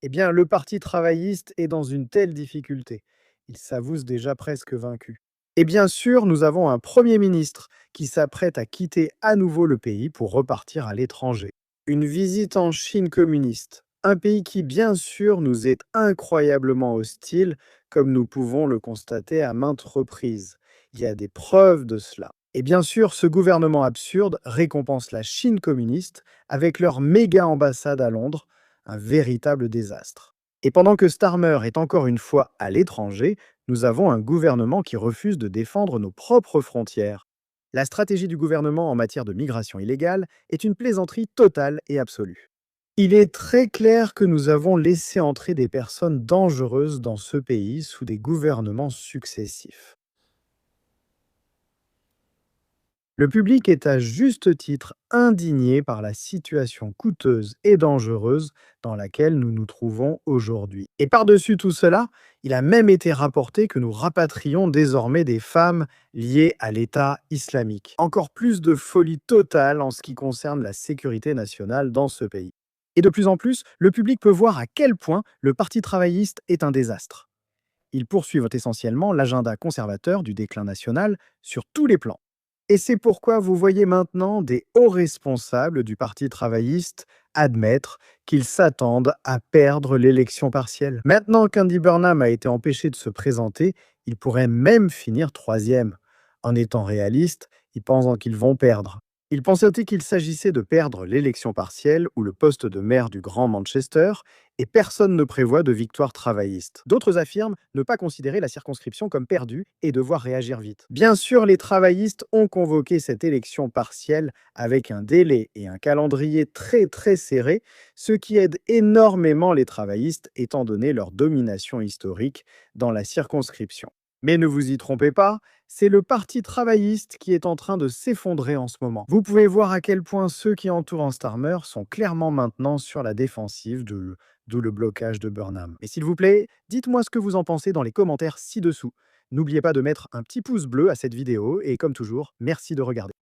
Eh bien, le Parti travailliste est dans une telle difficulté. Il s'avoue déjà presque vaincu. Et bien sûr, nous avons un Premier ministre qui s'apprête à quitter à nouveau le pays pour repartir à l'étranger. Une visite en Chine communiste, un pays qui bien sûr nous est incroyablement hostile, comme nous pouvons le constater à maintes reprises. Il y a des preuves de cela. Et bien sûr, ce gouvernement absurde récompense la Chine communiste avec leur méga ambassade à Londres, un véritable désastre. Et pendant que Starmer est encore une fois à l'étranger, nous avons un gouvernement qui refuse de défendre nos propres frontières. La stratégie du gouvernement en matière de migration illégale est une plaisanterie totale et absolue. Il est très clair que nous avons laissé entrer des personnes dangereuses dans ce pays sous des gouvernements successifs. Le public est à juste titre indigné par la situation coûteuse et dangereuse dans laquelle nous nous trouvons aujourd'hui. Et par-dessus tout cela, il a même été rapporté que nous rapatrions désormais des femmes liées à l'État islamique. Encore plus de folie totale en ce qui concerne la sécurité nationale dans ce pays. Et de plus en plus, le public peut voir à quel point le Parti travailliste est un désastre. Ils poursuivent essentiellement l'agenda conservateur du déclin national sur tous les plans. Et c'est pourquoi vous voyez maintenant des hauts responsables du Parti travailliste admettre qu'ils s'attendent à perdre l'élection partielle. Maintenant qu'Andy Burnham a été empêché de se présenter, il pourrait même finir troisième. En étant réaliste, ils pensent qu'ils vont perdre. Ils pensaient qu'il s'agissait de perdre l'élection partielle ou le poste de maire du Grand Manchester, et personne ne prévoit de victoire travailliste. D'autres affirment ne pas considérer la circonscription comme perdue et devoir réagir vite. Bien sûr, les travaillistes ont convoqué cette élection partielle avec un délai et un calendrier très serrés, ce qui aide énormément les travaillistes étant donné leur domination historique dans la circonscription. Mais ne vous y trompez pas, c'est le Parti travailliste qui est en train de s'effondrer en ce moment. Vous pouvez voir à quel point ceux qui entourent Starmer sont clairement maintenant sur la défensive, d'où le blocage de Burnham. Et s'il vous plaît, dites-moi ce que vous en pensez dans les commentaires ci-dessous. N'oubliez pas de mettre un petit pouce bleu à cette vidéo et comme toujours, merci de regarder.